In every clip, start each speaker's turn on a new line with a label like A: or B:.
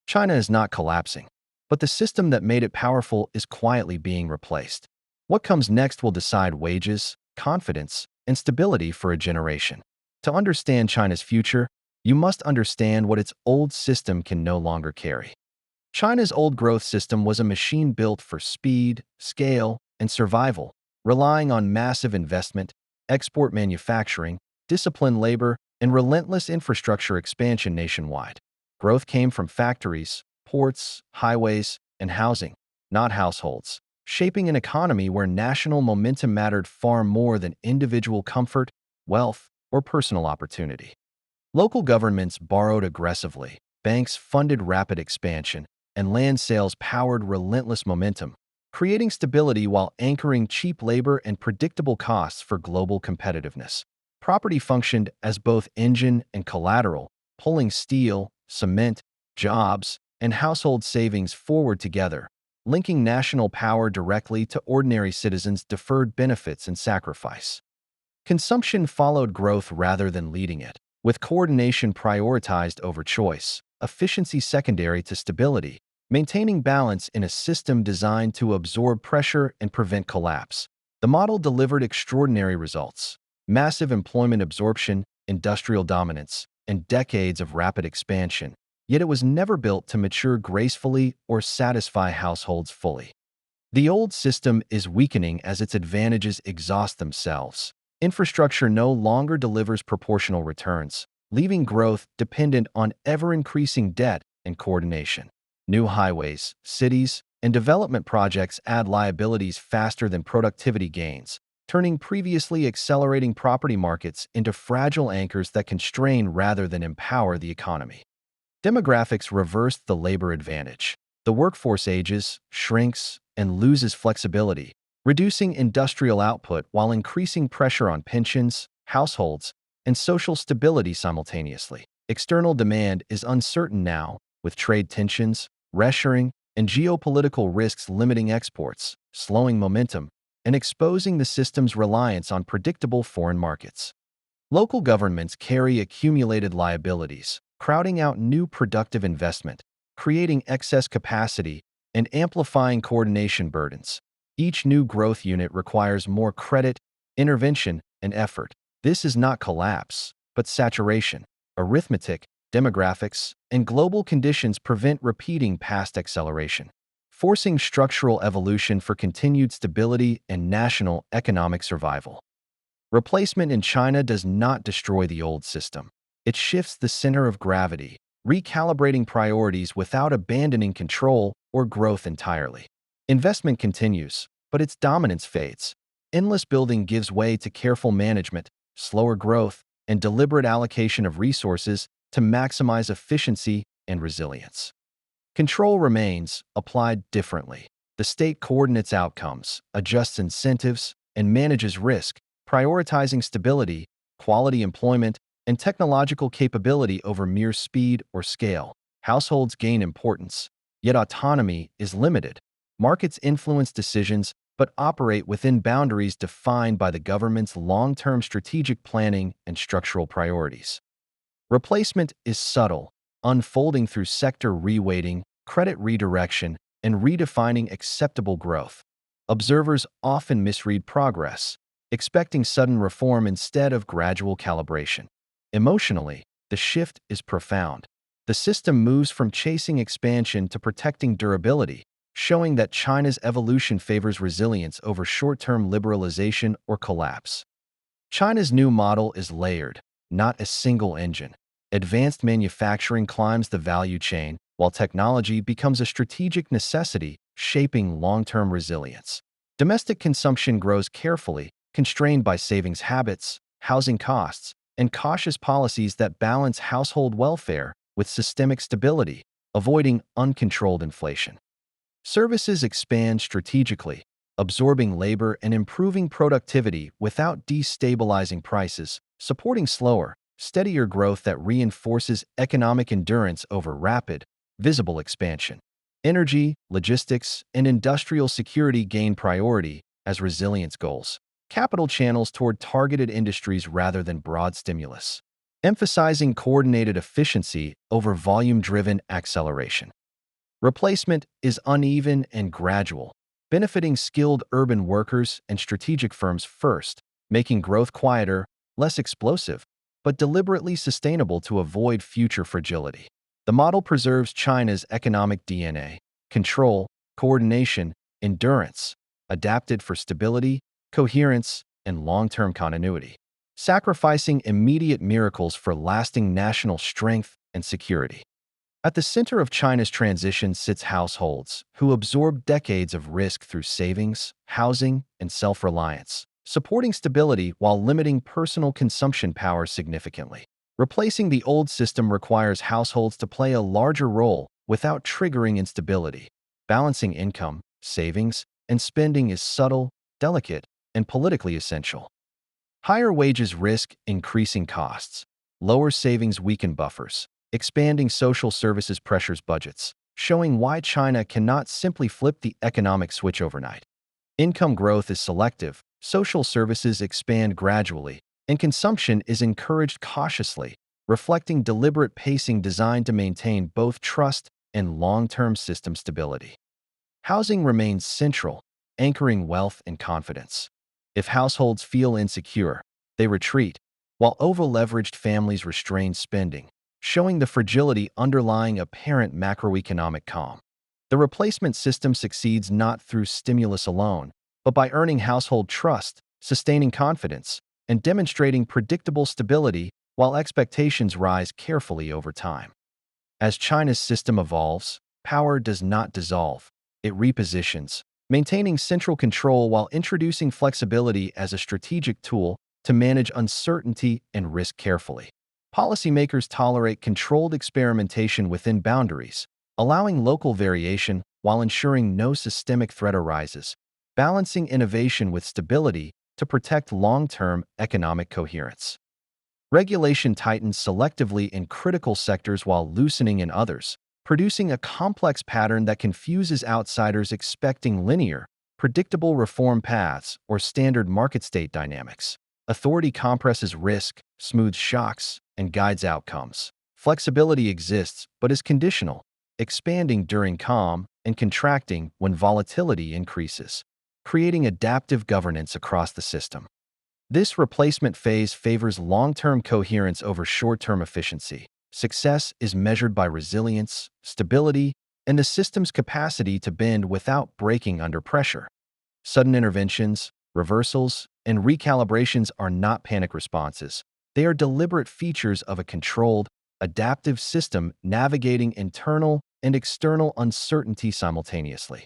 A: China is not collapsing, but the system that made it powerful is quietly being replaced. What comes next will decide wages, confidence, and stability for a generation. To understand China's future, you must understand what its old system can no longer carry. China's old growth system was a machine built for speed, scale, and survival, relying on massive investment, export manufacturing, disciplined labor, and relentless infrastructure expansion nationwide. Growth came from factories, ports, highways, and housing, not households, shaping an economy where national momentum mattered far more than individual comfort, wealth, or personal opportunity. Local governments borrowed aggressively, banks funded rapid expansion, and land sales powered relentless momentum, creating stability while anchoring cheap labor and predictable costs for global competitiveness. Property functioned as both engine and collateral, pulling steel, cement, jobs, and household savings forward together, linking national power directly to ordinary citizens' deferred benefits and sacrifice. Consumption followed growth rather than leading it, with coordination prioritized over choice, efficiency secondary to stability, maintaining balance in a system designed to absorb pressure and prevent collapse. The model delivered extraordinary results: massive employment absorption, industrial dominance, and decades of rapid expansion, yet it was never built to mature gracefully or satisfy households fully. The old system is weakening as its advantages exhaust themselves. Infrastructure no longer delivers proportional returns, leaving growth dependent on ever-increasing debt and coordination. New highways, cities, and development projects add liabilities faster than productivity gains, turning previously accelerating property markets into fragile anchors that constrain rather than empower the economy. Demographics reversed the labor advantage. The workforce ages, shrinks, and loses flexibility, reducing industrial output while increasing pressure on pensions, households, and social stability simultaneously. External demand is uncertain now, with trade tensions, reshoring, and geopolitical risks limiting exports, slowing momentum, and exposing the system's reliance on predictable foreign markets. Local governments carry accumulated liabilities, crowding out new productive investment, creating excess capacity, and amplifying coordination burdens. Each new growth unit requires more credit, intervention, and effort. This is not collapse, but saturation. Arithmetic, demographics, and global conditions prevent repeating past acceleration, forcing structural evolution for continued stability and national economic survival. Replacement in China does not destroy the old system. It shifts the center of gravity, recalibrating priorities without abandoning control or growth entirely. Investment continues, but its dominance fades. Endless building gives way to careful management, slower growth, and deliberate allocation of resources to maximize efficiency and resilience. Control remains, applied differently. The state coordinates outcomes, adjusts incentives, and manages risk, prioritizing stability, quality employment, and technological capability over mere speed or scale. Households gain importance, yet autonomy is limited. Markets influence decisions but operate within boundaries defined by the government's long-term strategic planning and structural priorities. Replacement is subtle, unfolding through sector reweighting, credit redirection, and redefining acceptable growth. Observers often misread progress, expecting sudden reform instead of gradual calibration. Emotionally, the shift is profound. The system moves from chasing expansion to protecting durability, showing that China's evolution favors resilience over short-term liberalization or collapse. China's new model is layered, not a single engine. Advanced manufacturing climbs the value chain, while technology becomes a strategic necessity, shaping long-term resilience. Domestic consumption grows carefully, constrained by savings habits, housing costs, and cautious policies that balance household welfare with systemic stability, avoiding uncontrolled inflation. Services expand strategically, absorbing labor and improving productivity without destabilizing prices, supporting slower, steadier growth that reinforces economic endurance over rapid, visible expansion. Energy, logistics, and industrial security gain priority as resilience goals. Capital channels toward targeted industries rather than broad stimulus, emphasizing coordinated efficiency over volume-driven acceleration. Replacement is uneven and gradual, benefiting skilled urban workers and strategic firms first, making growth quieter, less explosive, but deliberately sustainable to avoid future fragility. The model preserves China's economic DNA: control, coordination, endurance, adapted for stability, coherence, and long-term continuity, sacrificing immediate miracles for lasting national strength and security. At the center of China's transition sits households who absorb decades of risk through savings, housing, and self-reliance, supporting stability while limiting personal consumption power significantly. Replacing the old system requires households to play a larger role without triggering instability. Balancing income, savings, and spending is subtle, delicate, and politically essential. Higher wages risk increasing costs. Lower savings weaken buffers. Expanding social services pressures budgets, showing why China cannot simply flip the economic switch overnight. Income growth is selective, social services expand gradually, and consumption is encouraged cautiously, reflecting deliberate pacing designed to maintain both trust and long-term system stability. Housing remains central, anchoring wealth and confidence. If households feel insecure, they retreat, while over-leveraged families restrain spending, showing the fragility underlying apparent macroeconomic calm. The replacement system succeeds not through stimulus alone, but by earning household trust, sustaining confidence, and demonstrating predictable stability while expectations rise carefully over time. As China's system evolves, power does not dissolve, it repositions, maintaining central control while introducing flexibility as a strategic tool to manage uncertainty and risk carefully. Policymakers tolerate controlled experimentation within boundaries, allowing local variation while ensuring no systemic threat arises, balancing innovation with stability to protect long-term economic coherence. Regulation tightens selectively in critical sectors while loosening in others, producing a complex pattern that confuses outsiders expecting linear, predictable reform paths or standard market state dynamics. Authority compresses risk, smooths shocks, and guides outcomes. Flexibility exists but is conditional, expanding during calm and contracting when volatility increases, creating adaptive governance across the system. This replacement phase favors long-term coherence over short-term efficiency. Success is measured by resilience, stability, and the system's capacity to bend without breaking under pressure. Sudden interventions, reversals, and recalibrations are not panic responses. They are deliberate features of a controlled, adaptive system navigating internal and external uncertainty simultaneously.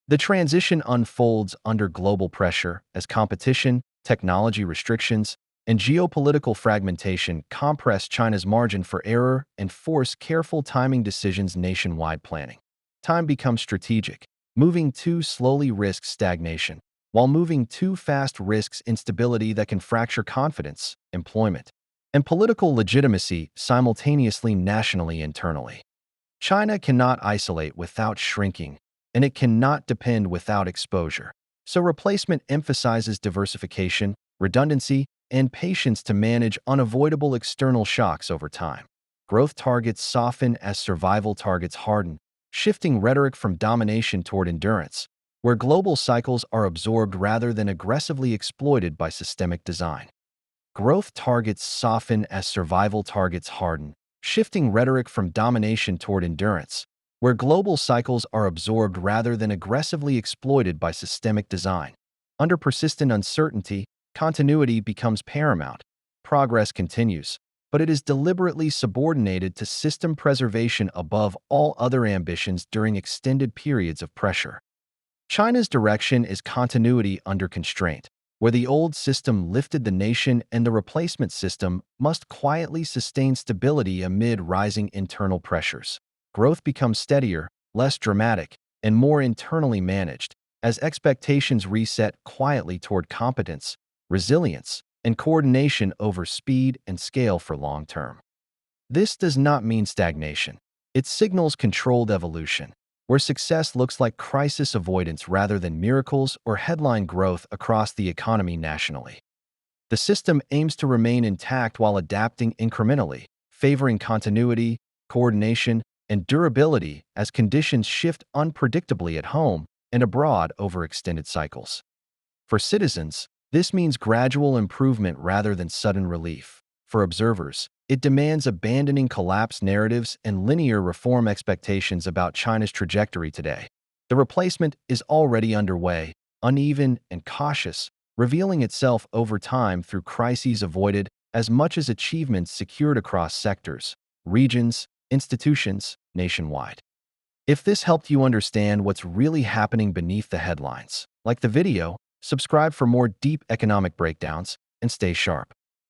A: The transition unfolds under global pressure as competition, technology restrictions, and geopolitical fragmentation compress China's margin for error and force careful timing decisions nationwide planning. Time becomes strategic. Moving too slowly risks stagnation, while moving too fast risks instability that can fracture confidence, employment, and political legitimacy simultaneously nationally internally. China cannot isolate without shrinking, and it cannot depend without exposure. So replacement emphasizes diversification, redundancy, and patience to manage unavoidable external shocks over time. Growth targets soften as survival targets harden, shifting rhetoric from domination toward endurance, where global cycles are absorbed rather than aggressively exploited by systemic design. Growth targets soften as survival targets harden, shifting rhetoric from domination toward endurance, where global cycles are absorbed rather than aggressively exploited by systemic design. Under persistent uncertainty, continuity becomes paramount. Progress continues, but it is deliberately subordinated to system preservation above all other ambitions during extended periods of pressure. China's direction is continuity under constraint, where the old system lifted the nation and the replacement system must quietly sustain stability amid rising internal pressures. Growth becomes steadier, less dramatic, and more internally managed, as expectations reset quietly toward competence, resilience, and coordination over speed and scale for long term. This does not mean stagnation. It signals controlled evolution, where success looks like crisis avoidance rather than miracles or headline growth across the economy nationally. The system aims to remain intact while adapting incrementally, favoring continuity, coordination, and durability as conditions shift unpredictably at home and abroad over extended cycles. For citizens, this means gradual improvement rather than sudden relief. For observers, it demands abandoning collapse narratives and linear reform expectations about China's trajectory today. The replacement is already underway, uneven and cautious, revealing itself over time through crises avoided as much as achievements secured across sectors, regions, institutions, nationwide. If this helped you understand what's really happening beneath the headlines, like the video, subscribe for more deep economic breakdowns, and stay sharp.